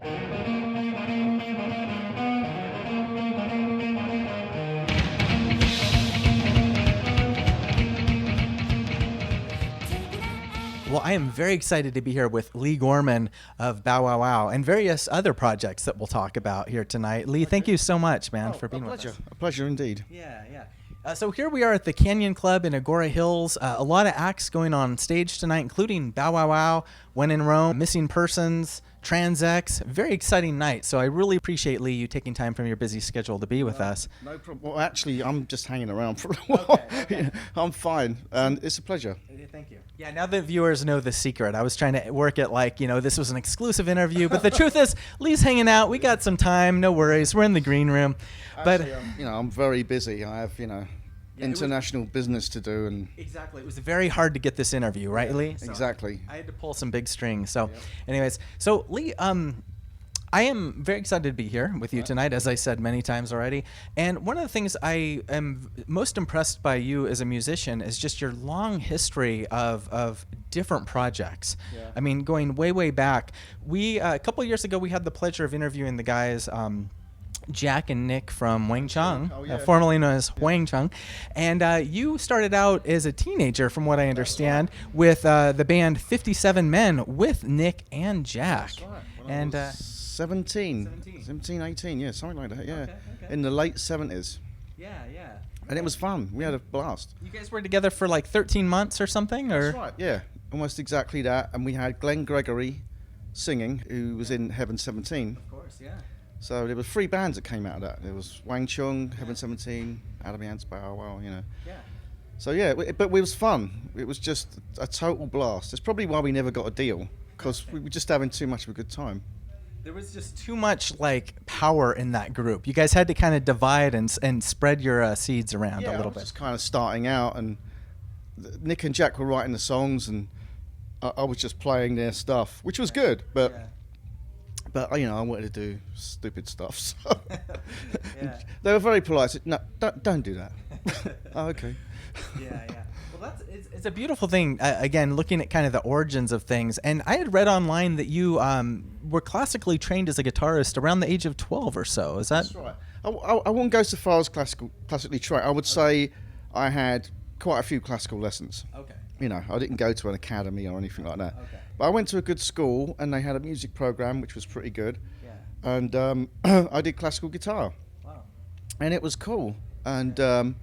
Well, I am very excited to be here with Leigh Gorman of Bow Wow Wow and various other projects that we'll talk about here tonight. Leigh, thank you so much, man, for being with us. A pleasure indeed. Yeah. So here we are at the Canyon Club in Agora Hills. A lot of acts going on stage tonight, including Bow Wow Wow, When in Rome, Missing Persons, Trans-X. Very exciting night. So I really appreciate, Leigh, you taking time from your busy schedule to be with us. No problem. Well, actually, I'm just hanging around for a while. Okay. I'm fine, and it's a pleasure. Thank you. Yeah, now that viewers know the secret, I was trying to work it like, this was an exclusive interview, but the truth is, Leigh's hanging out. We got some time. No worries. We're in the green room. Actually, I'm very busy. I have, international business to do, and exactly, it was very hard to get this interview, right, Leigh? So exactly. I had to pull some big strings. So, anyways, so Leigh, I am very excited to be here with you tonight, as I said many times already. And one of the things I am most impressed by you as a musician is just your long history of different projects. Yeah. I mean, going way back. We a couple of years ago, we had the pleasure of interviewing the guys. Jack and Nick from Wang Chung, formerly known as Wang Chung. And you started out as a teenager, from what I understand, with the band 57 Men with Nick and Jack. That's right. And 17, 18, yeah, something like that, yeah. Okay. In the late 70s. Yeah. And it was fun. We had a blast. You guys were together for like 13 months or something? Or? That's right, yeah. Almost exactly that. And we had Glenn Gregory singing, who was in Heaven 17. Of course, yeah. So there were 3 bands that came out of that. There was Wang Chung, Heaven 17, Adam Yance, Bow Wow, Yeah. So yeah, but it was fun. It was just a total blast. It's probably why we never got a deal, because we were just having too much of a good time. There was just too much power in that group. You guys had to kind of divide and spread your seeds around a little bit. Just kind of starting out, and Nick and Jack were writing the songs, and I was just playing their stuff, which was good, but. Yeah. But I wanted to do stupid stuff. So they were very polite. Said, no, don't do that. Oh, okay. Yeah. Well, it's a beautiful thing. Again, looking at kind of the origins of things. And I had read online that you were classically trained as a guitarist around the age of 12 or so. Is that? That's right. I wouldn't go so far as classically trained. I would say I had quite a few classical lessons. Okay. I didn't go to an academy or anything like that. Okay. But I went to a good school, and they had a music program, which was pretty good. Yeah. And I did classical guitar. Wow. And it was cool. And a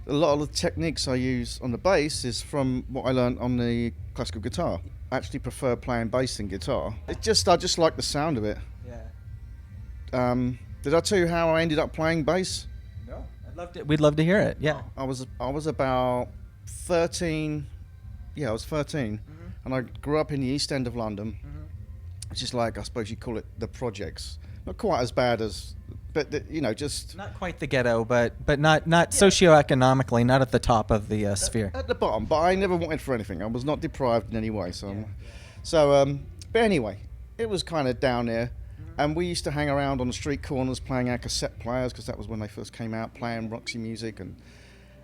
lot of the techniques I use on the bass is from what I learned on the classical guitar. I actually prefer playing bass than guitar. I just like the sound of it. Yeah. Did I tell you how I ended up playing bass? No. We'd love to hear it. Yeah. I was about 13. Yeah, I was 13. Mm-hmm. And I grew up in the East End of London, which is I suppose you'd call it the projects. Not quite as bad as, but just... Not quite the ghetto, but not socioeconomically, not at the top of the sphere. At the bottom, but I never wanted for anything. I was not deprived in any way. But anyway, it was kind of down there. And we used to hang around on the street corners playing our cassette players, because that was when they first came out, playing Roxy music.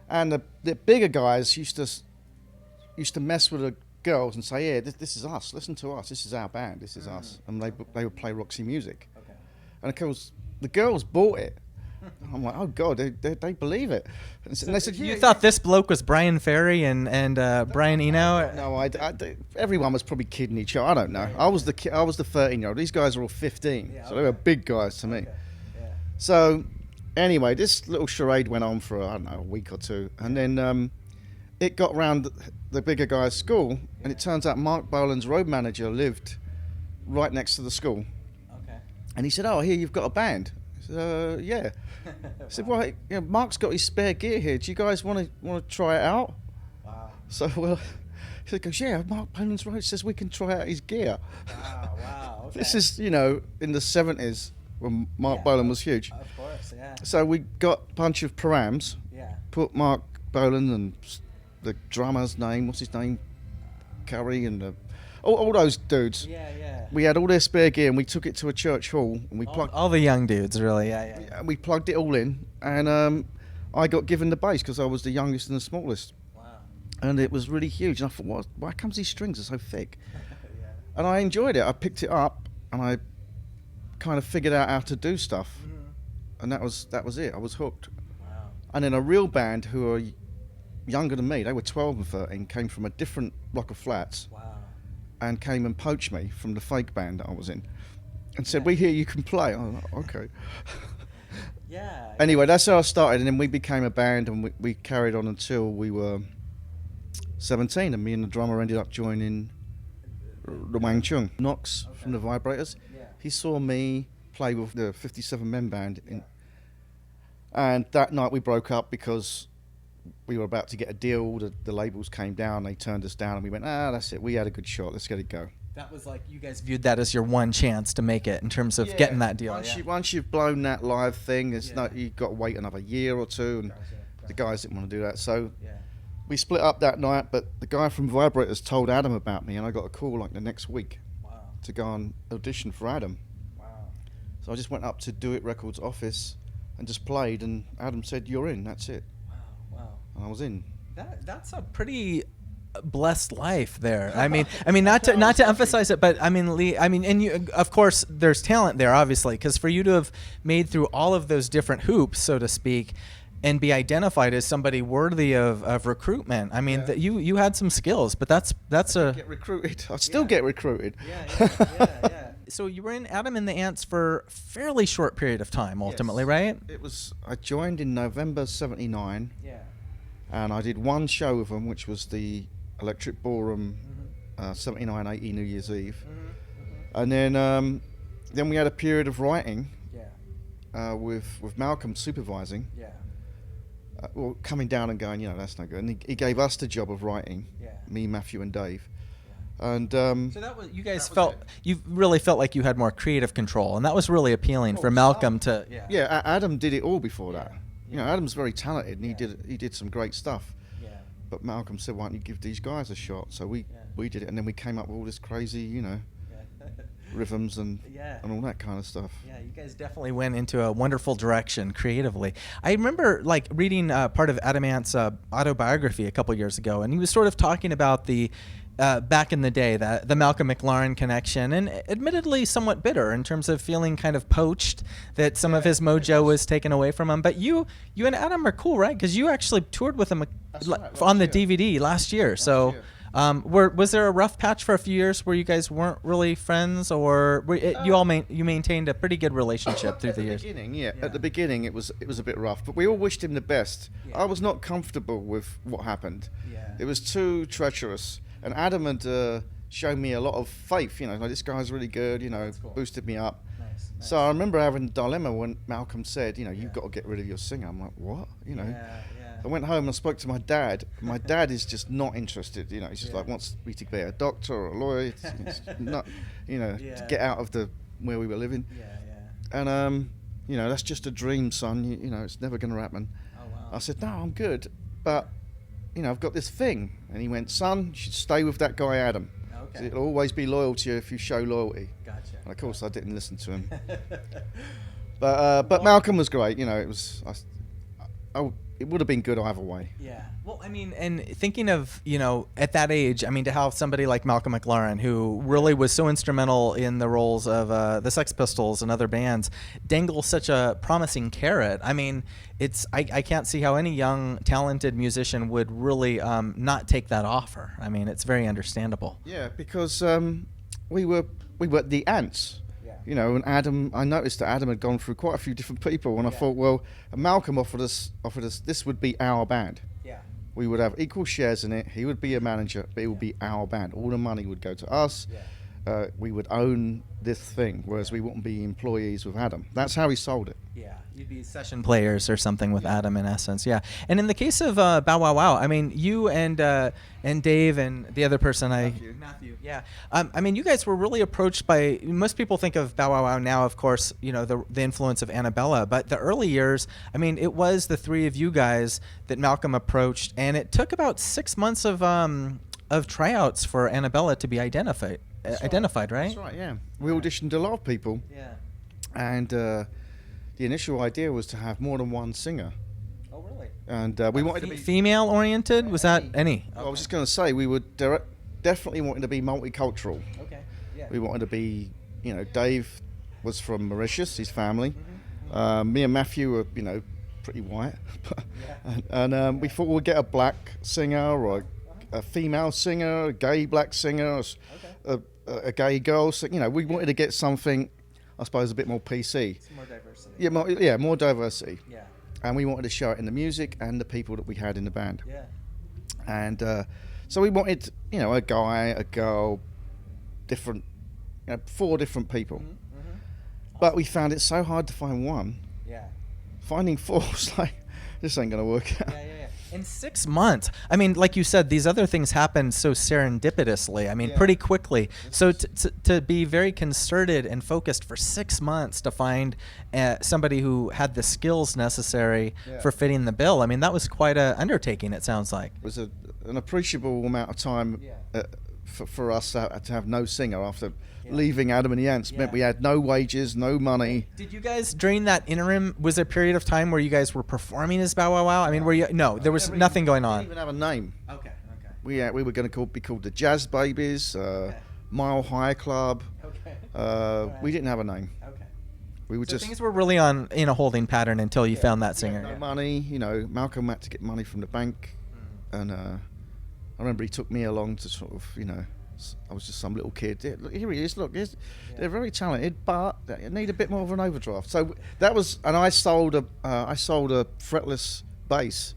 And the bigger guys used to mess with the girls and say, this is us, listen to us, this is our band, this is us. And they would play Roxy music. Okay. And of course the girls bought it. I'm like, oh God, they believe it. And they said, you thought this bloke was Brian Ferry and Brian Eno? No, everyone was probably kidding each other. I don't know. I was the 13-year-old. These guys are all 15, so they were big guys to me. Okay. Yeah. So anyway, this little charade went on for a week or two, and then it got round the bigger guy's school, and it turns out Mark Bolan's road manager lived right next to the school. Okay. And he said, "Oh, here you've got a band." I said, "Yeah." I said, "Well, Mark's got his spare gear here. Do you guys want to try it out?" Wow. So he goes, "Yeah, Mark Bolan's road says we can try out his gear." Wow. Okay. This is in the 70s when Mark Bolan was huge. Of course, yeah. So we got a bunch of params. Yeah. Put Mark Bolan and the drummer's name, what's his name, Curry, and all those dudes. Yeah. We had all their spare gear, and we took it to a church hall, and we plugged all the young dudes, really. Yeah. We plugged it all in, and I got given the bass because I was the youngest and the smallest. Wow. And it was really huge. And I thought, why comes these strings are so thick? And I enjoyed it. I picked it up, and I kind of figured out how to do stuff, and that was it. I was hooked. Wow. And then a real band who are younger than me, they were 12 and 13, came from a different block of flats. Wow. And came and poached me from the fake band that I was in, and said, "We hear you can play." I was like, "Okay." Yeah. Anyway, that's how I started, and then we became a band, and we carried on until we were 17, and me and the drummer ended up joining the Wang Chung. Knox from the Vibrators. Yeah. He saw me play with the 57 Men band, and that night we broke up because we were about to get a deal. The labels came down, they turned us down, and we went, that's it. We had a good shot. Let's get it go. That was like you guys viewed that as your one chance to make it in terms of getting that deal. Once you've blown that live thing, it's not, you've got to wait another year or two, and the guys didn't want to do that. So we split up that night, but the guy from Vibrators told Adam about me, and I got a call like the next week to go and audition for Adam. Wow. So I just went up to Do It Records office and just played, and Adam said, "You're in, that's it." Wow. And I was in. That's a pretty blessed life there. I mean, not to emphasize it, but I mean, Leigh, and you, of course, there's talent there, obviously, because for you to have made through all of those different hoops, so to speak, and be identified as somebody worthy of recruitment. I mean, you had some skills, but that's get recruited. I still get recruited. Yeah. So you were in Adam and the Ants for a fairly short period of time, ultimately, right? I joined in November '79. Yeah. And I did one show with them, which was the Electric Ballroom, 79-80 New Year's Eve. And then we had a period of writing. With Malcolm supervising. Well, coming down and going, that's no good. And he gave us the job of writing, me, Matthew, and Dave. And so that was, you guys you really felt like you had more creative control, and that was really appealing for Malcolm to. Yeah, Adam did it all before that. Adam's very talented, and he did some great stuff. But Malcolm said, "Why don't you give these guys a shot?" So we did it, and then we came up with all this crazy, rhythms and all that kind of stuff. Yeah, you guys definitely went into a wonderful direction creatively. I remember reading part of Adam Ant's autobiography a couple years ago, and he was sort of talking about the back in the day, the Malcolm McLaren connection, and admittedly somewhat bitter in terms of feeling kind of poached that some of his mojo was taken away from him. But you and Adam are cool, right? Because you actually toured with him on the DVD last year. So was there a rough patch for a few years where you guys weren't really friends, or you maintained a pretty good relationship through the years? At the beginning it was a bit rough, but we all wished him the best. I was not comfortable with what happened. It was too treacherous. And Adam had shown me a lot of faith, this guy's really good, cool. Boosted me up. Nice. So I remember having a dilemma when Malcolm said, you've got to get rid of your singer. I'm like, what? I went home and I spoke to my dad. My dad is just not interested, he's just wants me to be a doctor or a lawyer. It's not, to get out of where we were living. And, that's just a dream, son. It's never going to happen. Oh, wow. I said, no, I'm good, but... I've got this thing. And he went, son, you should stay with that guy, Adam. Okay. It'll always be loyal to you if you show loyalty. Gotcha. And of course, I didn't listen to him. But Malcolm was great. It was. It would have been good either way. Yeah. Well, and thinking of, at that age, to have somebody like Malcolm McLaren, who really was so instrumental in the roles of the Sex Pistols and other bands, dangle such a promising carrot. I can't see how any young, talented musician would really not take that offer. It's very understandable. Yeah, because we were the Ants. And Adam, I noticed that Adam had gone through quite a few different people, and I thought, well, Malcolm offered us this would be our band. Yeah. We would have equal shares in it. He would be a manager, but it would be our band. All the money would go to us. Yeah. We would own this thing, whereas we wouldn't be employees with Adam. That's how he sold it. Yeah, you'd be session players or something with Adam in essence. Yeah, and in the case of Bow Wow Wow, you and Dave and the other person, Matthew. Yeah, you guys were really approached by. Most people think of Bow Wow Wow now, of course, the influence of Annabella, but the early years, it was the three of you guys that Malcolm approached, and it took about 6 months of tryouts for Annabella to be identified. Right? That's right. Yeah, we auditioned a lot of people. Yeah, and the initial idea was to have more than one singer. Oh, really? And we wanted to be female oriented. Was that any? Okay. I was just going to say we were definitely wanting to be multicultural. Okay. Yeah. We wanted to be, Dave was from Mauritius, his family. Me and Matthew were, pretty white. and we thought we'd get a black singer or a female singer, a gay black singer, a gay girl. So, we wanted to get something, I suppose, a bit more PC. It's more diversity. Yeah, more diversity. Yeah. And we wanted to show it in the music and the people that we had in the band. Yeah. And so we wanted, a guy, a girl, different, 4 different people. But we found it so hard to find one. Yeah. Finding 4 was like, this ain't gonna work out. Yeah. In 6 months. I mean, like you said, these other things happened so serendipitously. I mean, pretty quickly. So to be very concerted and focused for 6 months to find somebody who had the skills necessary for fitting the bill. I mean, that was quite an undertaking, it sounds like. It was an appreciable amount of time for us to have no singer after leaving Adam and the Ants. Meant we had no wages, no money. Did you guys, during that interim, was there a period of time where you guys were performing as Bow Wow Wow? I mean, there was nothing going on. We didn't even have a name. Okay. We were going to be called the Jazz Babies, Mile High Club. We didn't have a name. Okay. We were Things were really in a holding pattern until you found that singer. No money. Malcolm had to get money from the bank, and I remember he took me along to sort of, I was just some little kid. Here he is. Look, they're very talented, but they need a bit more of an overdraft. So that was, and I sold a fretless bass,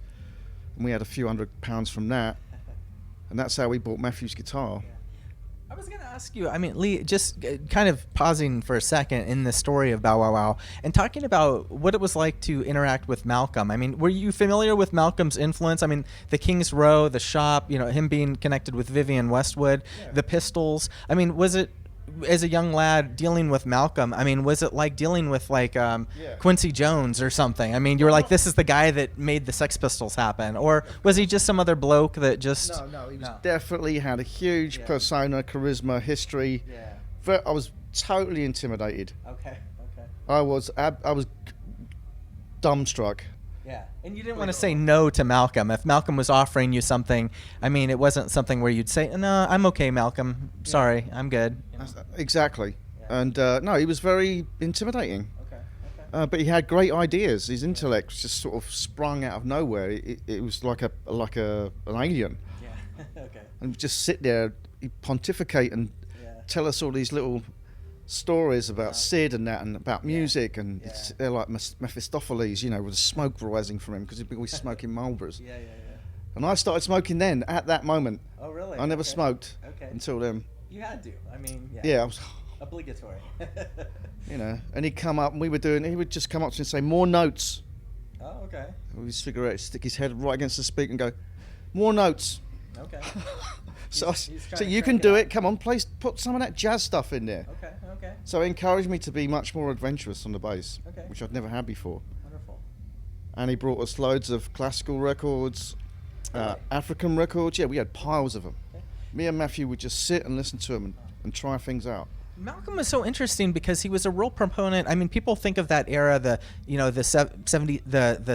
and we had a few £100 from that, and that's how we bought Matthew's guitar. I was going to ask you, I mean, Leigh, just kind of pausing for a second in the story of Bow Wow Wow and talking about what it was like to interact with Malcolm. I mean, were you familiar with Malcolm's influence? I mean, the King's Row, the shop, him being connected with Vivienne Westwood, the Pistols. I mean, was it, as a young lad dealing with Malcolm, I mean, was it like dealing with Quincy Jones or something? I mean, you were like, this is the guy that made the Sex Pistols happen, or was he just some other bloke that just? No, he was definitely had a huge persona, charisma, history. Yeah. I was totally intimidated. Okay. I was dumbstruck. Yeah, and you didn't want to say no to Malcolm. If Malcolm was offering you something, I mean, it wasn't something where you'd say, no, I'm okay, Malcolm. Sorry, I'm good. Exactly. Yeah. And no, he was very intimidating. Okay. But he had great ideas. His intellect just sort of sprung out of nowhere. It was like an alien. Yeah. Okay. And just sit there, he'd pontificate and tell us all these little stories about Sid and that, and about music, and they're like Mephistopheles, with the smoke rising from him because he'd be always smoking Marlboros. Yeah. And I started smoking then, at that moment. Oh, really? I never smoked until then. You had to. I mean, I was obligatory. And he'd come up, and he would just come up to me and say, more notes. Oh, okay. With his cigarette, stick his head right against the speaker and go, more notes. Okay. So you can do it. Come on, put some of that jazz stuff in there. Okay. So it encouraged me to be much more adventurous on the bass, which I'd never had before. Wonderful. And he brought us loads of classical records, African records. Yeah, we had piles of them. Okay. Me and Matthew would just sit and listen to them and try things out. Malcolm was so interesting because he was a real proponent. I mean, people think of that era, the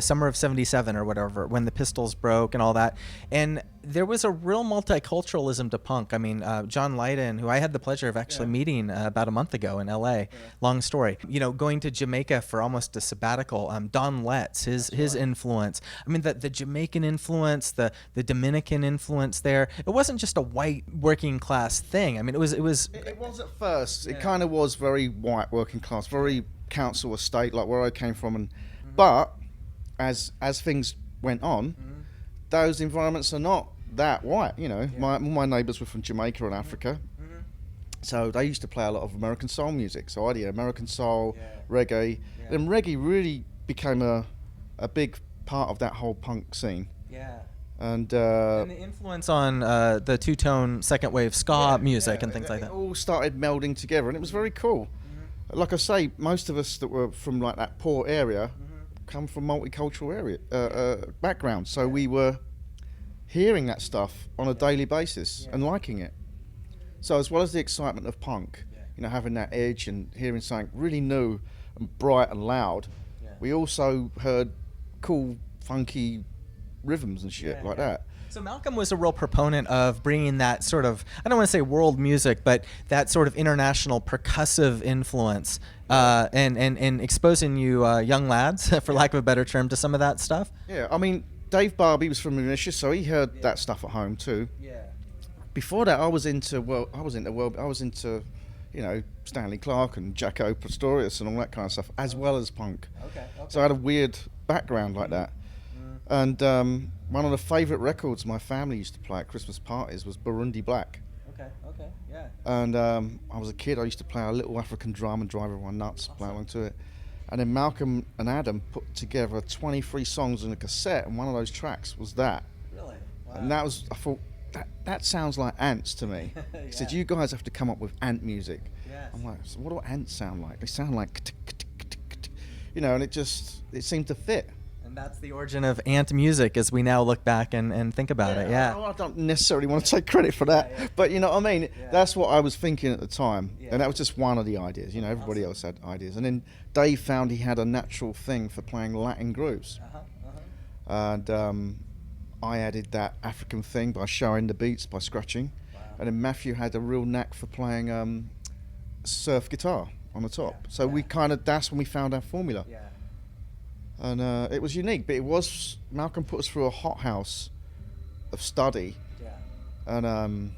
summer of '77 or whatever, when the Pistols broke and all that, and there was a real multiculturalism to punk. I mean, John Lydon, who I had the pleasure of actually meeting about a month ago in L.A. Long story. Going to Jamaica for almost a sabbatical. Don Letts, his influence. I mean, the Jamaican influence, the Dominican influence there. It wasn't just a white working class thing. I mean, it was. It was at first. It kind of was very white working class, very council estate, like where I came from, but as things went on. Those environments are not that white, My neighbours were from Jamaica and Africa, so they used to play a lot of American soul music. So I did American soul, reggae, and reggae really became a big part of that whole punk scene. Yeah. And the influence on the two-tone second wave ska music and things like that. It all started melding together, and it was very cool. Like I say, most of us that were from like that poor area. Come from multicultural backgrounds, so we were hearing that stuff on a daily basis and liking it. So as well as the excitement of punk, having that edge and hearing something really new and bright and loud, we also heard cool, funky rhythms and shit like that. So Malcolm was a real proponent of bringing that sort of, I don't want to say world music, but that sort of international percussive influence and exposing you young lads, for lack of a better term, to some of that stuff. Yeah, I mean, Dave Barbie was from Mauritius, so he heard that stuff at home too. Yeah. Before that, I was into Stanley Clarke and Jaco Pastorius and all that kind of stuff, as well as punk. Okay. So I had a weird background like that. And one of the favourite records my family used to play at Christmas parties was Burundi Black. Okay, yeah. And I was a kid, I used to play a little African drum and drive everyone nuts, play along to it. And then Malcolm and Adam put together 23 songs on a cassette, and one of those tracks was that. Really? Wow. And that was, I thought, that sounds like ants to me. Yeah. He said, you guys have to come up with ant music. Yes. I'm like, so what do ants sound like? They sound like, and it seemed to fit. And that's the origin of ant music as we now look back and think about it, yeah. I don't necessarily want to take credit for that, but you know what I mean? Yeah. That's what I was thinking at the time, Yeah. and that was just one of the ideas. Everybody else had ideas. And then Dave found he had a natural thing for playing Latin grooves. And I added that African thing by showing the beats, by scratching. Wow. And then Matthew had a real knack for playing surf guitar on the top. Yeah. So we that's when we found our formula. Yeah. And it was unique, but Malcolm put us through a hothouse of study and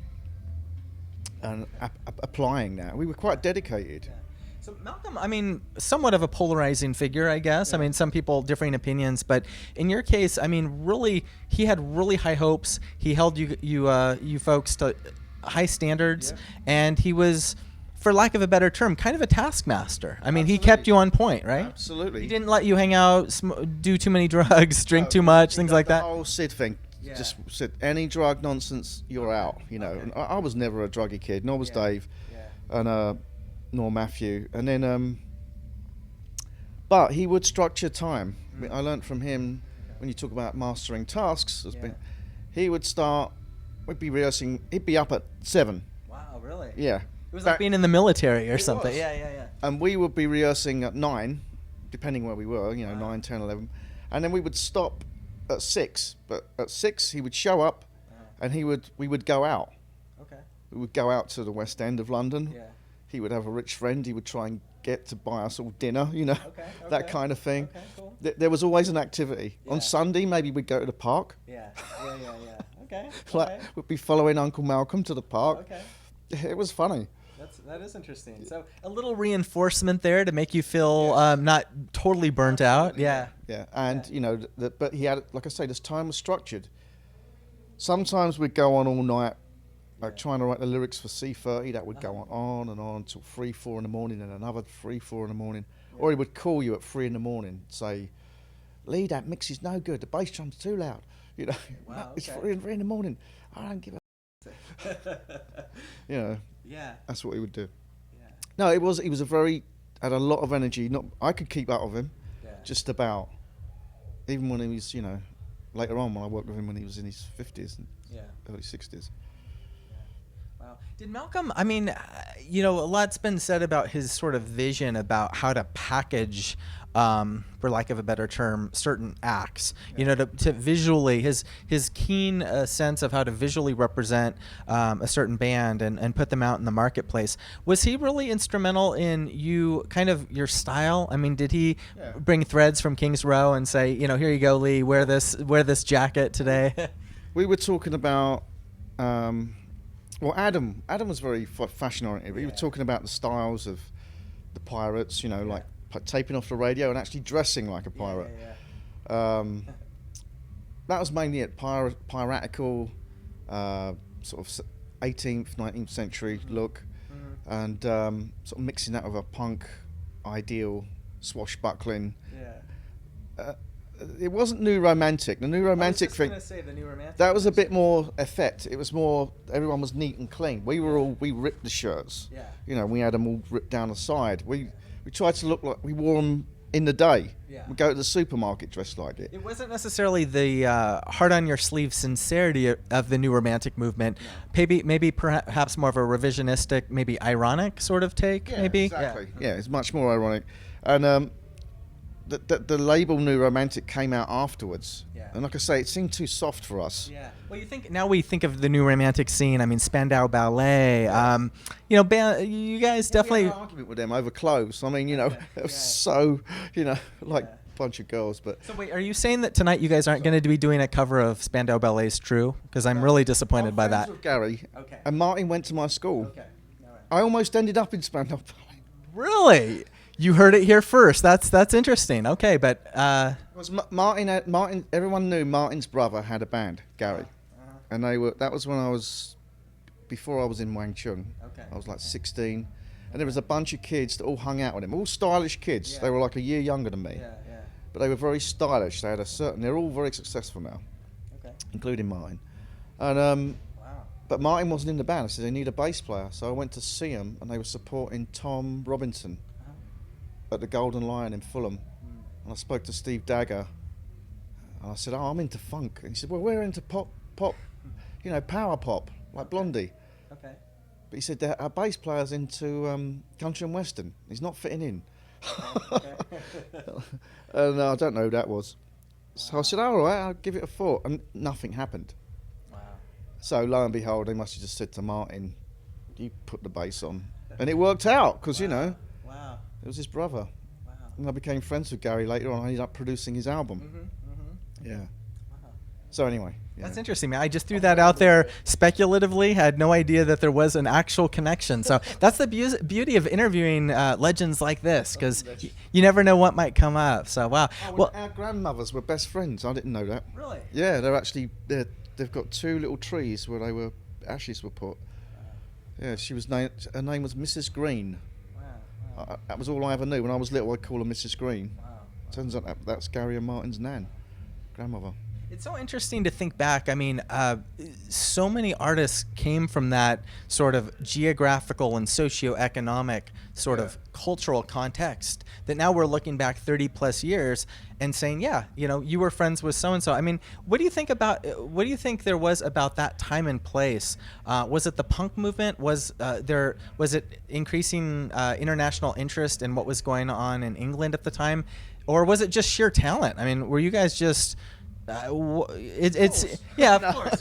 applying that. We were quite dedicated. Yeah. So Malcolm, I mean, somewhat of a polarizing figure, I guess. Yeah. I mean, some people differing opinions, but in your case, I mean, really, he had really high hopes. He held you folks to high standards, and he was, for lack of a better term, kind of a taskmaster. I mean, he kept you on point, right? Absolutely. He didn't let you hang out, do too many drugs, drink too much, things like that. The whole Sid thing. Yeah. Just said, any drug nonsense, you're out. And I was never a druggy kid, nor was Dave, and nor Matthew. And then, but he would structure time. I mean, I learnt from him when you talk about mastering tasks. He would start. We'd be rehearsing. He'd be up at 7. Wow, really? Yeah. It was like being in the military or something. Was. Yeah. And we would be rehearsing at 9, depending where we were, 9, 10, 11. And then we would stop at 6. But at 6, he would show up and we would go out. Okay. We would go out to the West End of London. Yeah. He would have a rich friend. He would try and get to buy us all dinner, that kind of thing. Okay, cool. There was always an activity. Yeah. On Sunday, maybe we'd go to the park. Yeah. Okay. We'd be following Uncle Malcolm to the park. Okay. It was funny. That is interesting. So a little reinforcement there to make you feel not totally burnt out. Yeah. Yeah, and but he had, like I say, this time was structured. Sometimes we'd go on all night, like trying to write the lyrics for C30. That would go on and on until 3, 4 in the morning, and another 3, 4 in the morning. Or he would call you at 3 in the morning, say, "Lee, that mix is no good. The bass drum's too loud. Wow, It's okay. 3 in the morning. I don't give a." Yeah. That's what he would do. Yeah. No, he was had a lot of energy. I could keep up with him, just about. Even when he was, later on when I worked with him when he was in his 50s and early 60s. Wow. Did Malcolm, I mean, a lot's been said about his sort of vision about how to package, for lack of a better term, certain acts, to visually, his keen sense of how to visually represent a certain band and put them out in the marketplace. Was he really instrumental in your style? I mean, did he bring threads from King's Row and say, here you go, Lee, wear this jacket today? We were talking about, Adam was very fashion oriented. We were talking about the styles of the pirates, like taping off the radio and actually dressing like a pirate. That was mainly at piratical, sort of 18th, 19th century look, and sort of mixing that with a punk ideal, swashbuckling. It wasn't new romantic. The new romantic thing. I was just going to say the new romantic. That was a bit more effect. It was more, everyone was neat and clean. We ripped the shirts. We had them all ripped down the side. We tried to look like we wore them in the day. We'd go to the supermarket dressed like it. It wasn't necessarily the heart on your sleeve sincerity of the new romantic movement. Maybe perhaps more of a revisionistic, maybe ironic sort of take. Maybe. Exactly. Yeah, it's much more ironic, and the label New Romantic came out afterwards. Yeah. And like I say, it seemed too soft for us. Yeah. Well, we think of the New Romantic scene. I mean, Spandau Ballet. You guys definitely. We had an argument with them over clothes. I mean, it was so, like a bunch of girls. But So wait, are you saying that tonight you guys aren't going to be doing a cover of Spandau Ballet's True? Because I'm really disappointed by that. With Gary. Okay. And Martin went to my school. Okay. All right. I almost ended up in Spandau Ballet. Really? You heard it here first. That's interesting. Okay, but Was Martin? Everyone knew Martin's brother had a band, Gary, and that was when before I was in Wang Chung. Okay. I was like 16, and there was a bunch of kids that all hung out with him, all stylish kids. They were like a year younger than me, but they were very stylish. They had they're all very successful now, including Martin, and but Martin wasn't in the band. I said they need a bass player, so I went to see him, and they were supporting Tom Robinson at the Golden Lion in Fulham. And I spoke to Steve Dagger, and I said, I'm into funk. And he said, well, we're into pop, power pop, like Blondie. okay. But he said, our bass player's into country and western. He's not fitting in. And I don't know who that was. So I said, all right, I'll give it a thought. And nothing happened. Wow. So lo and behold, they must have just said to Martin, you put the bass on. And it worked out, because, Wow. it was his brother. Wow. And I became friends with Gary later on. I ended up producing his album. Yeah. Wow. So anyway. Yeah. That's interesting, man. I just threw that out there speculatively. Had no idea that there was an actual connection. So that's the beauty of interviewing legends like this, because you never know what might come up. So wow. Well, our grandmothers were best friends. I didn't know that. Really? Yeah, they've got two little trees where ashes were put. Yeah, her name was Mrs. Green. Wow. That was all I ever knew. When I was little, I'd call her Mrs. Green. Wow. Turns out that's Gary and Martin's grandmother. It's so interesting to think back. I mean, so many artists came from that sort of geographical and socioeconomic sort of cultural context that now we're looking back 30 plus years and saying, you were friends with so-and-so. I mean, what do you think there was about that time and place? Was it the punk movement? Was it increasing international interest in what was going on in England at the time? Or was it just sheer talent? I mean, were you guys just... of course,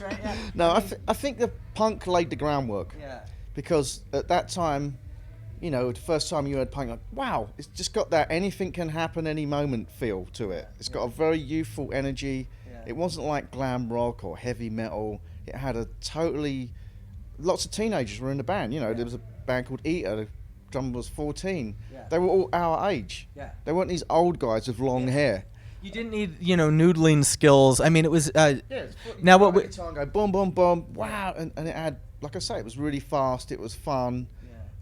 right? Yeah. No, I think the punk laid the groundwork. Yeah. Because at that time, the first time you heard punk, like, wow, it's just got that anything can happen any moment feel to it. It's got a very youthful energy. Yeah. It wasn't like glam rock or heavy metal. It had lots of teenagers were in the band. There was a band called Eater. The drummer was 14. Yeah. They were all our age. Yeah. They weren't these old guys with long hair. You didn't need, noodling skills. I mean, it was. Now what we go boom, boom, boom, wow, and it had, like I say, it was really fast. It was fun,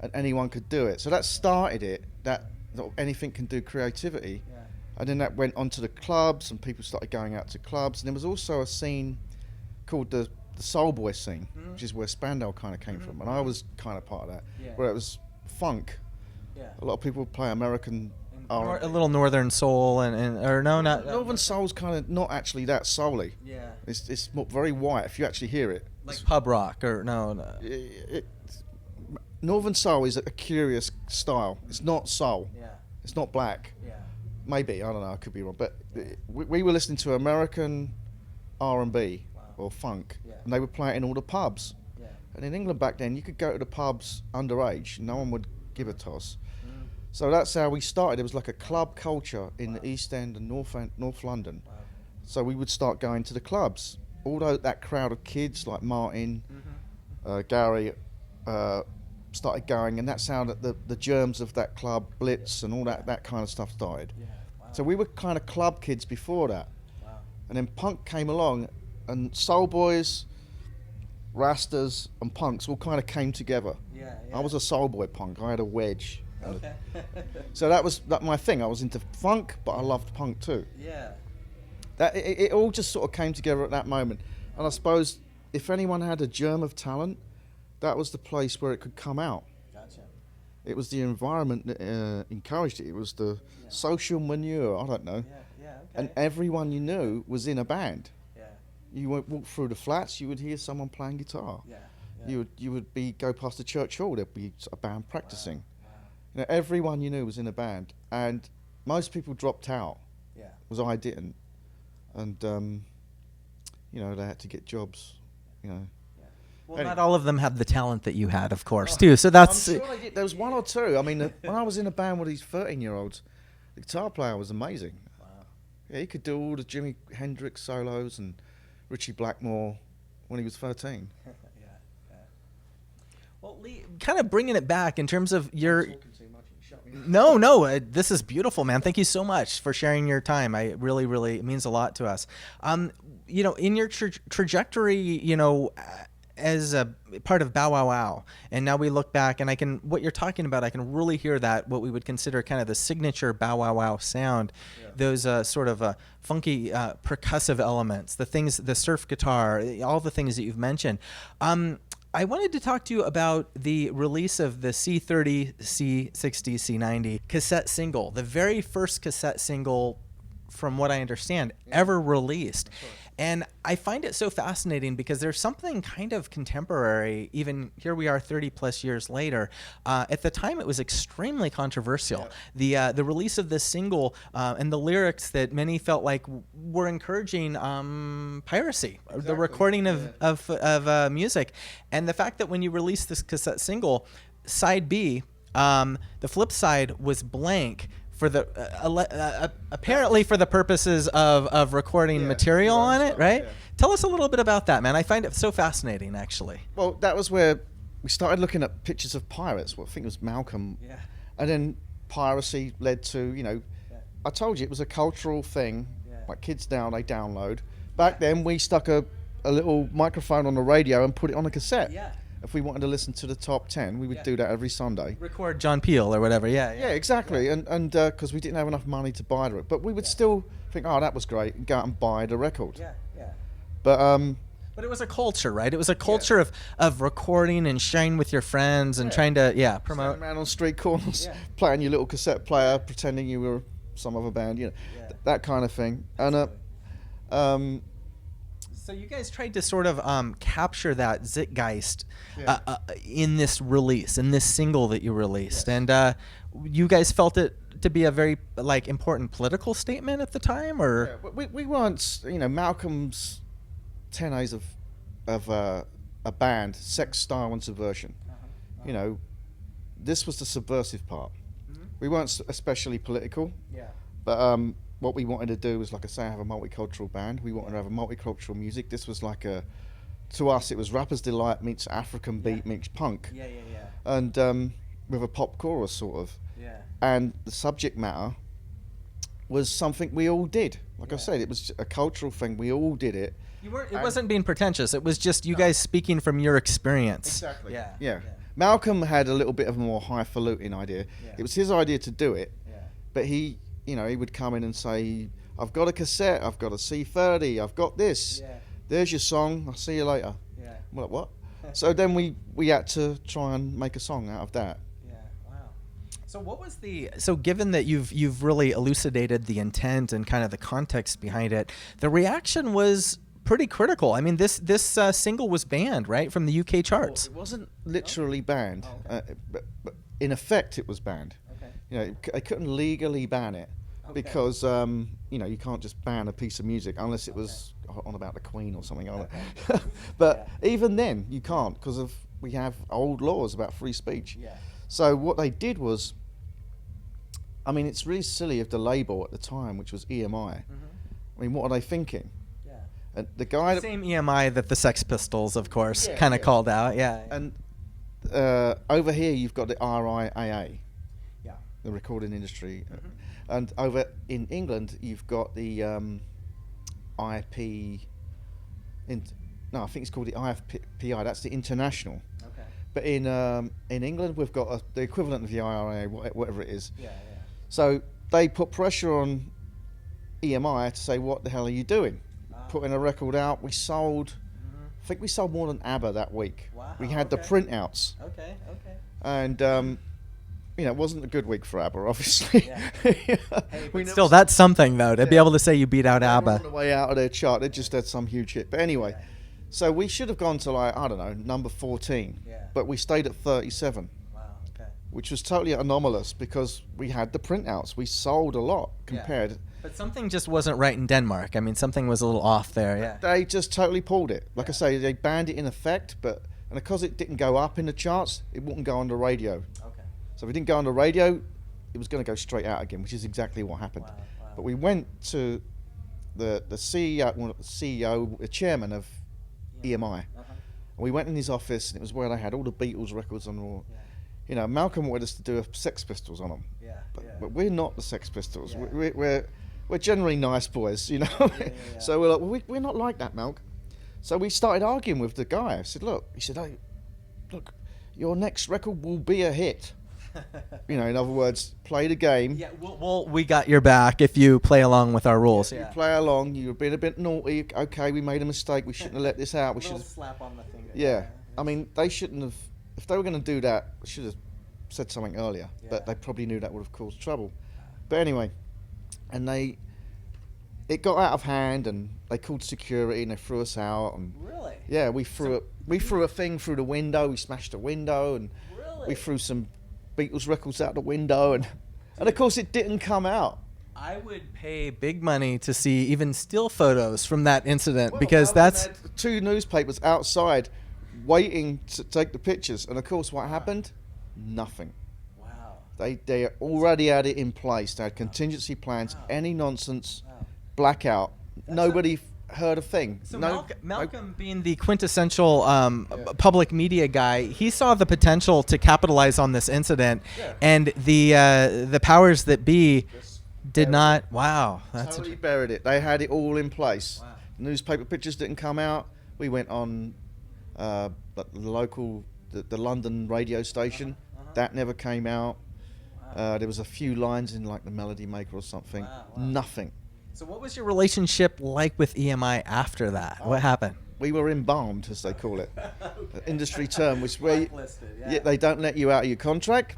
and anyone could do it. So that started it. That anything can do creativity, and then that went on to the clubs, and people started going out to clubs. And there was also a scene called the Soul Boy scene, which is where Spandau kind of came from, and I was kind of part of that, where it was funk. Yeah. A lot of people would play American. A little northern soul or no, not northern soul's kind of not actually that soul-y. Yeah, it's very white if you actually hear it. Like pub rock or no. Northern soul is a curious style. It's not soul. Yeah, it's not black. Yeah, maybe, I don't know. I could be wrong, but we were listening to American R&B or funk, and they would play it in all the pubs. Yeah, and in England back then, you could go to the pubs underage. No one would give a toss. So that's how we started. It was like a club culture in the East End and North London. Wow. So we would start going to the clubs. Although that crowd of kids like Martin, Gary, started going, and that's how the germs of that club, Blitz and all that kind of stuff started. Yeah. Wow. So we were kind of club kids before that. Wow. And then punk came along, and soul boys, rastas and punks all kind of came together. Yeah. I was a soul boy punk. I had a wedge. Okay. So that was my thing. I was into funk, but I loved punk too. Yeah. That it all just sort of came together at that moment. And I suppose if anyone had a germ of talent, that was the place where it could come out. Gotcha. It was the environment that encouraged it. It was the social manure. I don't know. Yeah. Okay. And everyone you knew was in a band. Yeah. You would walk through the flats, you would hear someone playing guitar. Yeah. You would go past the church hall. There'd be a band practicing. Wow. Everyone you knew was in a band, and most people dropped out. Yeah. Was I didn't, and you know, they had to get jobs. You know. Well, Anyway. not all of them have the talent that you had, of course, too. So that's. I'm sure they did. There was one or two. I mean, when I was in a band with these 13-year-olds, the guitar player was amazing. Wow. Yeah, he could do all the Jimi Hendrix solos and Richie Blackmore when he was 13. Yeah. Well, Leigh, kind of bringing it back in terms of your. No, this is beautiful, man. Thank you so much for sharing your time. I really, it means a lot to us. You know, in your trajectory, you know, as a part of Bow Wow Wow, and now we look back, and what you're talking about, I can really hear that, what we would consider kind of the signature Bow Wow Wow sound, those sort of funky percussive elements, the surf guitar, all the things that you've mentioned. I wanted to talk to you about the release of the C30, C60, C90 cassette single, the very first cassette single, from what I understand, ever released. And I find it so fascinating because there's something kind of contemporary, even here we are 30 plus years later. At the time, it was extremely controversial. The release of this single and the lyrics that many felt like were encouraging piracy, the recording of music. And the fact that when you released this cassette single, side B, the flip side was blank, for the apparently for the purposes of recording material on it, right? Yeah. Tell us a little bit about that, man. I find it so fascinating, actually. Well, that was where we started looking at pictures of pirates. Well, I think it was Malcolm. Yeah. And then piracy led to, you know, I told you it was a cultural thing. Yeah. Like kids now, they download. Back then, we stuck a little microphone on the radio and put it on a cassette. Yeah. If we wanted to listen to the top 10, we would do that every Sunday. Record John Peel or whatever, yeah, exactly. Yeah. And because we didn't have enough money to buy it, but we would still think, oh, that was great, and go out and buy the record. Yeah. But it was a culture, right? It was a culture of recording and sharing with your friends and trying to promote. Standing around on street corners, playing your little cassette player, pretending you were some other band, you know, that kind of thing. And so you guys tried to sort of capture that Zeitgeist in this release, in this single that you released, and you guys felt it to be a very important political statement at the time, or we weren't, you know, Malcolm's 10 A's of a band, sex, style, and subversion. You know, this was the subversive part. We weren't especially political. But what we wanted to do was, like I say, have a multicultural band. We wanted to have a multicultural music. This was like to us, it was Rapper's Delight meets African beat meets punk. And with a pop chorus, sort of. And the subject matter was something we all did. Like I said, it was a cultural thing. We all did it. It wasn't being pretentious. It was just you guys speaking from your experience. Exactly. Yeah. Malcolm had a little bit of a more highfalutin idea. It was his idea to do it, but he, you know, he would come in and say, I've got a cassette, I've got a C30, I've got this. There's your song, I'll see you later. I'm like, what? So then we had to try and make a song out of that. So what was so given that you've really elucidated the intent and kind of the context behind it, the reaction was pretty critical. I mean, this single was banned, right, from the UK charts. Well, it wasn't literally banned, but in effect it was banned. You know, they couldn't legally ban it because you know, you can't just ban a piece of music unless it was on about the Queen or something. But even then, you can't because we have old laws about free speech. So what they did was, I mean, it's really silly of the label at the time, which was EMI. I mean, what are they thinking? And the guy, the same EMI that the Sex Pistols, of course, kind of called out. And over here, you've got the RIAA, the recording industry, and over in England, you've got the IP. No, I think it's called the IFPI. That's the international. But in England, we've got the equivalent of the IRA, whatever it is. So they put pressure on EMI to say, what the hell are you doing? Putting a record out. We sold, I think we sold more than ABBA that week. We had the printouts. And, you know, it wasn't a good week for ABBA, obviously. Hey, still, that's something, though, to be able to say you beat out ABBA. On the way out of their chart, they just had some huge hit. But anyway, so we should have gone to, like, I don't know, number 14. But we stayed at 37. which was totally anomalous because we had the printouts. We sold a lot compared. But something just wasn't right in Denmark. I mean, something was a little off there. Yeah. They just totally pulled it. Like I say, they banned it in effect, and because it didn't go up in the charts, it wouldn't go on the radio. Okay. So if it didn't go on the radio, it was going to go straight out again, which is exactly what happened. Wow. But we went to the CEO, the chairman of EMI. We went in his office, and it was where they had all the Beatles records on all. Yeah. You know, Malcolm wanted us to do a Sex Pistols on them. Yeah. But we're not the Sex Pistols. Yeah. We're generally nice boys, you know. So we're like, well, we're not like that, Malk. So we started arguing with the guy. I said, look, hey, look, your next record will be a hit. You know, in other words, play the game. Yeah, we got your back if you play along with our rules. You play along. You've been a bit naughty. Okay, we made a mistake. We shouldn't have let this out. We should slap on the finger. Yeah. I mean, they shouldn't have. If they were going to do that, they should have said something earlier. Yeah. But they probably knew that would have caused trouble. But anyway, and it got out of hand, and they called security, and they threw us out. And Really? yeah, we threw a thing through the window. We smashed the window, and Really? we threw some Beatles records out the window, and of course it didn't come out. I would pay big money to see even still photos from that incident, Well, because that's had 2 newspapers outside waiting to take the pictures, and of course what happened? Nothing. wow. They already had it in place. They had contingency plans. Wow. Any nonsense, Wow. blackout. Nobody heard a thing. So No, Malcolm, being the quintessential public media guy, he saw the potential to capitalize on this incident, and the powers that be did not. Wow, that's totally buried it. They had it all in place. Wow. Newspaper pictures didn't come out. We went on the local, the London radio station. That never came out. There was a few lines in like the Melody Maker or something. Wow. Nothing. So what was your relationship like with EMI after that? What happened? We were embalmed, as they call it. Industry term, which where Blacklisted, they don't let you out of your contract,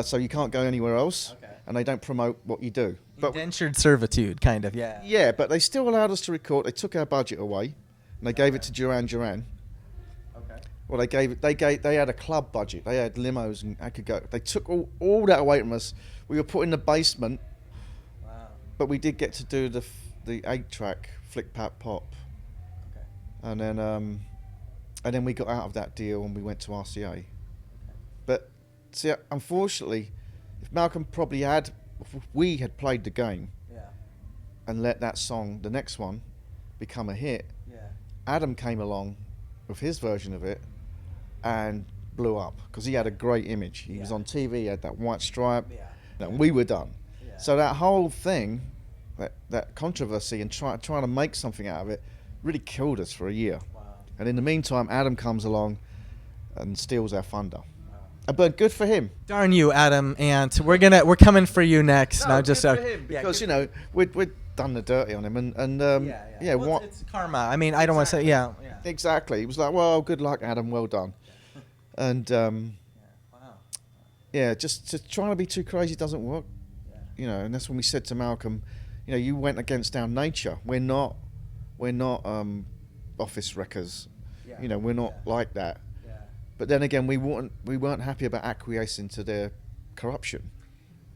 so you can't go anywhere else, Okay. and they don't promote what you do. But Indentured servitude, kind of. Yeah. yeah, but they still allowed us to record. They took our budget away, and they gave it to Duran Duran. Okay. Well, they had a club budget. They had limos, and I could go. They took all that away from us. We were put in the basement, Wow. but we did get to do the 8-track Flick Pat Pop. Okay. And then we got out of that deal and we went to RCA. But see, unfortunately, if Malcolm probably had, if we had played the game Yeah. and let that song, the next one, become a hit, Yeah. Adam came along with his version of it and blew up because he had a great image. He was on TV, he had that white stripe, Yeah. and we were done. Yeah. So that whole thing, that controversy and trying to make something out of it, really killed us for a year. Wow. And in the meantime, Adam comes along and steals our thunder. But good for him. Darn you, Adam Ant. We're coming for you next. No, just good for him, because you know we'd done the dirty on him, and Well, what it's karma. I mean, I don't want to say yeah. exactly. He was like, well, good luck, Adam. Well done. And Wow. just trying to be too crazy doesn't work. Yeah. You know, and that's when we said to Malcolm, you know, you went against our nature. We're not office wreckers. Yeah. You know, we're not like that. Yeah. But then again, we weren't happy about acquiescing to their corruption.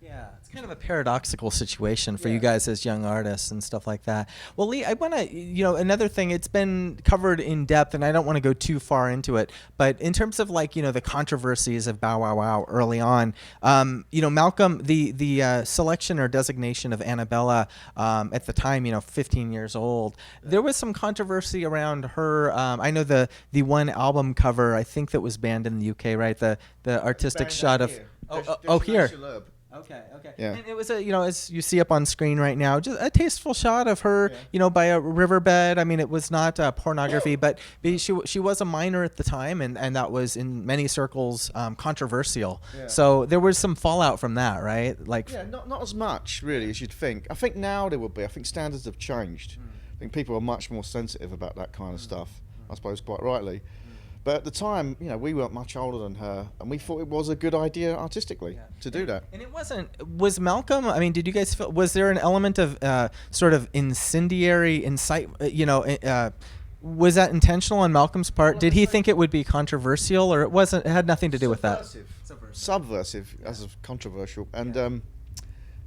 Yeah, it's kind of a paradoxical situation for you guys as young artists and stuff like that. Well, Leigh, I want to, another thing, it's been covered in depth, and I don't want to go too far into it, but in terms of like, the controversies of Bow Wow Wow early on, Malcolm, the selection or designation of Annabella at the time, 15 years old, there was some controversy around her. I know the one album cover, I think that was banned in the UK, right? The artistic shot of, here. Okay. Yeah. And it was as you see up on screen right now, just a tasteful shot of her, by a riverbed. I mean, it was not pornography, but she was a minor at the time, and that was in many circles controversial. Yeah. So there was some fallout from that, right? Like, not as much really as you'd think. I think now there would be. I think standards have changed. I think people are much more sensitive about that kind of stuff. I suppose quite rightly. But at the time, we weren't much older than her, and we thought it was a good idea artistically to do that. And it wasn't. Was Malcolm? I mean, did you guys feel? Was there an element of sort of incendiary incite? Was that intentional on Malcolm's part? Did he think it would be controversial, or it wasn't? It had nothing to do with that. subversive as of controversial, and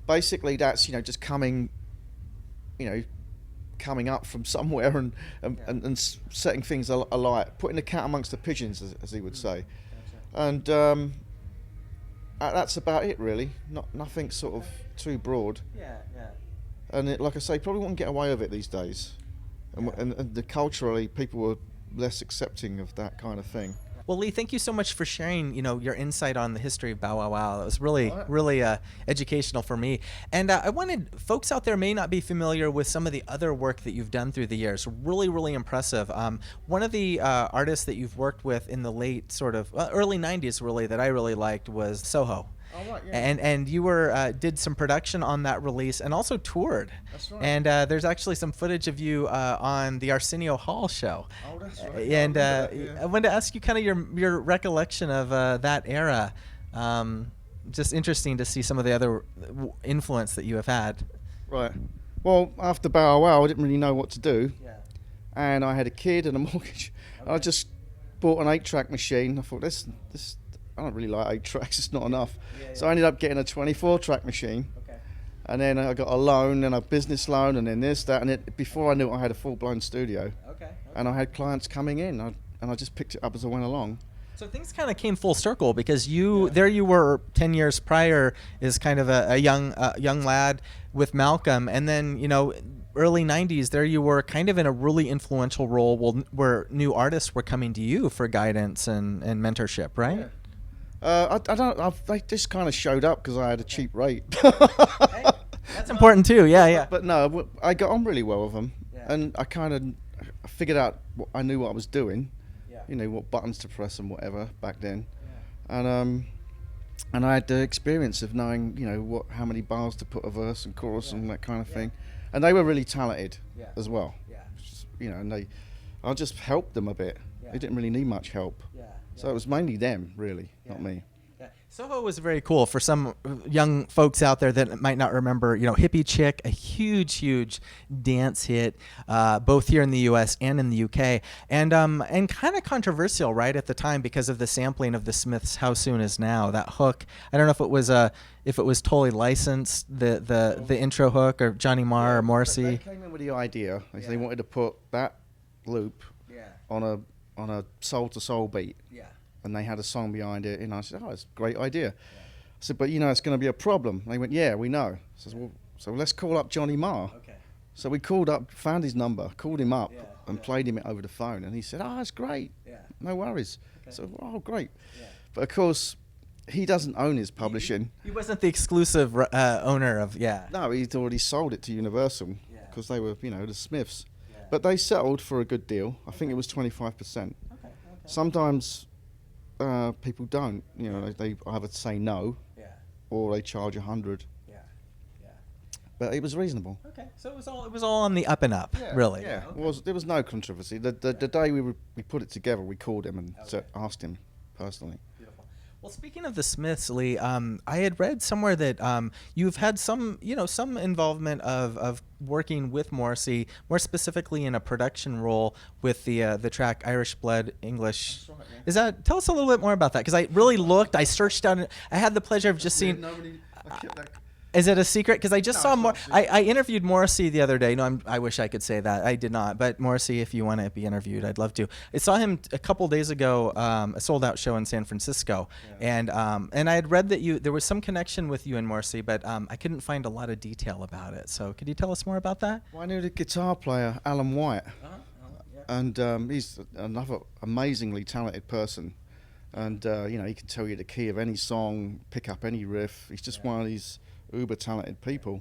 basically that's just coming up from somewhere and setting things alight, putting the cat amongst the pigeons, as he would say. And that's about it, really. Nothing sort of too broad. And like I say, probably wouldn't get away with it these days. And culturally, people were less accepting of that kind of thing. Well, Leigh, thank you so much for sharing, your insight on the history of Bow Wow Wow. It was really educational for me. And I wanted, folks out there may not be familiar with some of the other work that you've done through the years. Really, really impressive. One of the artists that you've worked with in the late early 90s, really, that I really liked was Soho. Oh, right, yeah. And you did some production on that release and also toured. That's right. And there's actually some footage of you on the Arsenio Hall show. Oh, that's right. And Yeah. I wanted to ask you kind of your recollection of that era. Just interesting to see some of the other influence that you have had. Right. Well, after Bow Wow, I didn't really know what to do. Yeah. And I had a kid and a mortgage. Okay. I just bought an 8-track machine. I thought, this I don't really like 8 tracks, it's not enough. So I ended up getting a 24-track machine. Okay. And then I got a loan, and a business loan, and then this, that, and before I knew it, I had a full-blown studio. Okay. And I had clients coming in, and I just picked it up as I went along. So things kind of came full circle, because there you were 10 years prior as kind of a young lad with Malcolm, and then early 90s, there you were kind of in a really influential role where new artists were coming to you for guidance and mentorship, right? Yeah. They just kind of showed up because I had a cheap rate. Hey, that's important too, yeah. But no, I got on really well with them, and I kind of figured out I knew what I was doing, what buttons to press and whatever back then, and I had the experience of knowing how many bars to put a verse and chorus and that kind of thing, and they were really talented as well. And I just helped them a bit. They didn't really need much help. So it was mainly them, really, not me. Yeah. Soho was very cool for some young folks out there that might not remember. Hippie Chick, a huge dance hit, both here in the U.S. and in the U.K. And kind of controversial, right, at the time because of the sampling of the Smiths' "How Soon Is Now." That hook, I don't know if it was totally licensed, the intro hook, or Johnny Marr or Morrissey. They came in with the idea. They wanted to put that loop on a soul-to-soul beat. And they had a song behind it, and I said, it's a great idea. I said, but it's going to be a problem. And they went, yeah, we know. I said, well, so let's call up Johnny Marr. Okay. So we found his number, called him up, and played him over the phone. And he said, that's great. No worries. Okay. So, great. But of course, he doesn't own his publishing. He wasn't the exclusive owner of, No, he'd already sold it to Universal, because they were, the Smiths. But they settled for a good deal. I think it was 25%. Okay. Sometimes people don't, they either say no, or they charge 100. But it was reasonable. Okay, so it was all on the up and up, really. Yeah, okay. There was no controversy. The day we put it together, we called him and asked him personally. Beautiful. Well, speaking of the Smiths, Leigh, I had read somewhere that you've had some involvement of working with Morrissey, more specifically in a production role with the track "Irish Blood, English." That's right, tell us a little bit more about that, because I really looked. I searched out. I had the pleasure of just seeing. Is it a secret? Because I just saw more. I interviewed Morrissey the other day. No, I wish I could say that. I did not. But Morrissey, if you want to be interviewed, I'd love to. I saw him a couple days ago, a sold-out show in San Francisco, and I had read that there was some connection with you and Morrissey, but I couldn't find a lot of detail about it. So could you tell us more about that? Well, I knew the guitar player, Alan White, and he's another amazingly talented person, and he can tell you the key of any song, pick up any riff. He's just one of these uber talented people,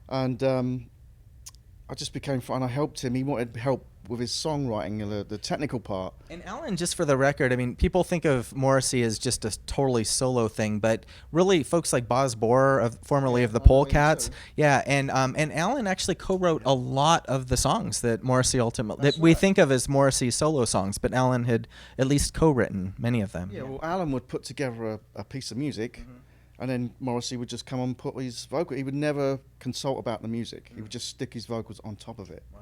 and I just became fun. I helped him. He wanted help with his songwriting, the technical part. And Alan, just for the record, I mean, people think of Morrissey as just a totally solo thing, but really, folks like Boz Borer, formerly of the Polecats, and Alan actually co-wrote a lot of the songs that Morrissey ultimately we think of as Morrissey solo songs, but Alan had at least co-written many of them. Yeah, well, Alan would put together a piece of music. Mm-hmm. And then Morrissey would just come and put his vocal. He would never consult about the music. He would just stick his vocals on top of it. Wow.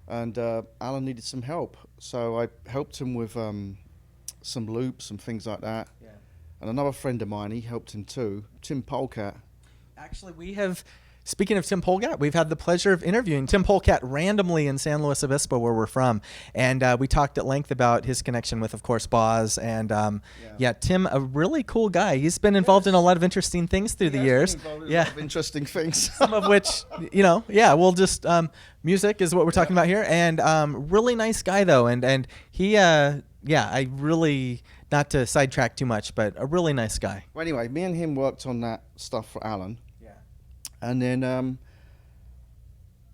And Alan needed some help, so I helped him with some loops and things like that. Yeah. and another friend of mine, he helped him too, Tim Polecat. Actually, we have, speaking of Tim Polecat, we've had the pleasure of interviewing Tim Polecat randomly in San Luis Obispo, where we're from. And we talked at length about his connection with, of course, Boz. And Tim, a really cool guy. He's been involved in a lot of interesting things through the years. A lot of interesting things. Some of which, we'll just, music is what we're talking about here. And really nice guy, though. And he, I really, not to sidetrack too much, but a really nice guy. Well, anyway, me and him worked on that stuff for Alan. And then,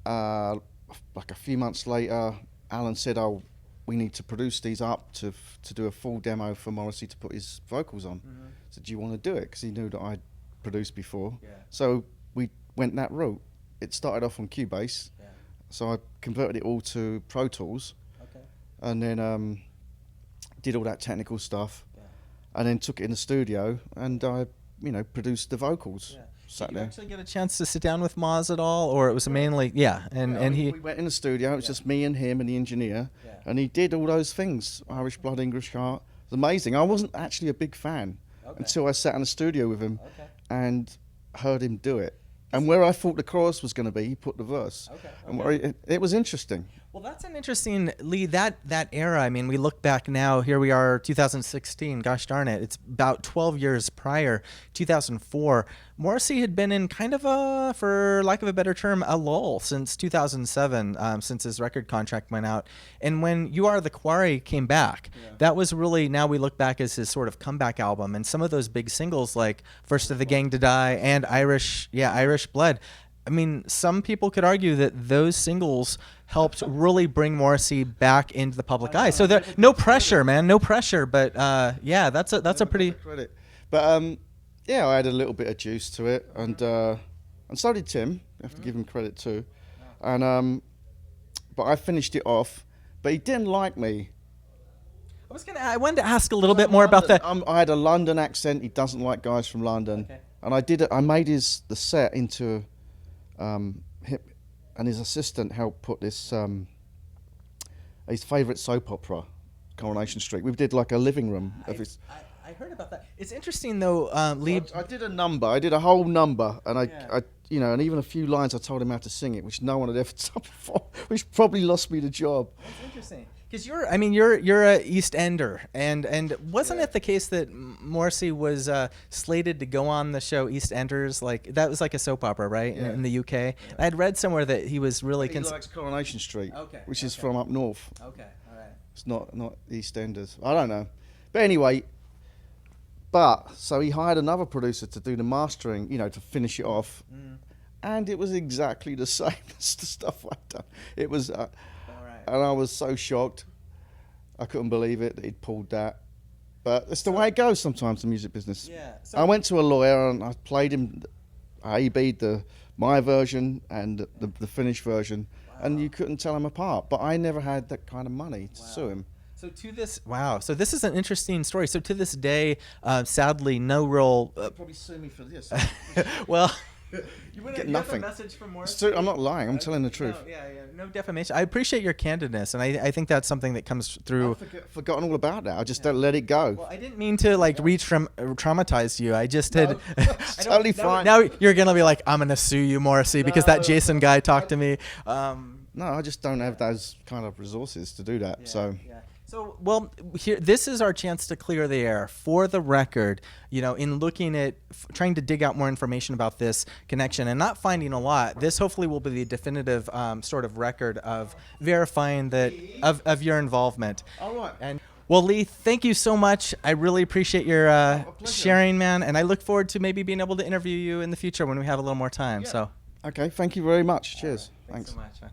like a few months later, Alan said, "Oh, we need to produce these up to do a full demo for Morrissey to put his vocals on." Mm-hmm. So, do you want to do it? Because he knew that I'd produced before. Yeah. So we went that route. It started off on Cubase, so I converted it all to Pro Tools, and then did all that technical stuff, and then took it in the studio and I, produced the vocals. Yeah. Did you actually get a chance to sit down with Moz at all, or it was mainly we went in the studio. It was just me and him and the engineer, and he did all those things. Irish Blood, English Heart. It was amazing. I wasn't actually a big fan until I sat in the studio with him and heard him do it. And where I thought the chorus was going to be, he put the verse. And it was interesting. Well, that's an interesting, Leigh, that era. I mean, we look back now, here we are, 2016, gosh darn it. It's about 12 years prior, 2004. Morrissey had been in kind of a, for lack of a better term, a lull since 2007, since his record contract went out. And when You Are the Quarry came back, that was really, now we look back as his sort of comeback album. And some of those big singles like First of the Gang to Die and Irish Blood, I mean, some people could argue that those singles helped really bring Morrissey back into the public eye. So there, no pressure, man, no pressure. But that's a pretty credit. But I had a little bit of juice to it, and so did Tim. I have to give him credit too. And but I finished it off, but he didn't like me. I wanted to ask a little bit more about that. I had a London accent. He doesn't like guys from London, and I made the set into. And his assistant helped put this his favourite soap opera, Coronation Street. We did like a living room of his. I heard about that. It's interesting though, Leigh. I did a number. I did a whole number, and I and even a few lines. I told him how to sing it, which no one had ever done before, which probably lost me the job. That's interesting. Because you're a East Ender, and wasn't it the case that Morrissey was slated to go on the show East Enders? Like that was like a soap opera, right? In the UK. Yeah. I had read somewhere that he was really. He likes Coronation Street, which is from up north. Okay, all right. It's not East Enders. I don't know, but anyway. So he hired another producer to do the mastering, to finish it off, and it was exactly the same as the stuff I'd done. It was. And I was so shocked. I couldn't believe it that he'd pulled that. But it's the way it goes sometimes in the music business. Yeah. I went to a lawyer and I played him, I A-B'd my version and the finished version. Wow. And you couldn't tell them apart. But I never had that kind of money to sue him. So so this is an interesting story. So to this day, sadly, no real... They'd probably sue me for this. Well... You get nothing. Have a message from Morrissey? I'm not lying. I'm telling the truth. No defamation. I appreciate your candidness, and I think that's something that comes through. I've forgotten all about that. I just don't let it go. Well, I didn't mean to traumatize you. I just had. It's totally fine. Now you're gonna be like, I'm gonna sue you, Morrissey, because that Jason guy talked to me. No, I just don't have those kind of resources to do that. So, well, here, this is our chance to clear the air. For the record, in looking at trying to dig out more information about this connection and not finding a lot, this hopefully will be the definitive sort of record of verifying that of your involvement. All right. And well, Leigh, thank you so much. I really appreciate your sharing, man, and I look forward to maybe being able to interview you in the future when we have a little more time. So. Okay. Thank you very much. Cheers. Thanks so much, man.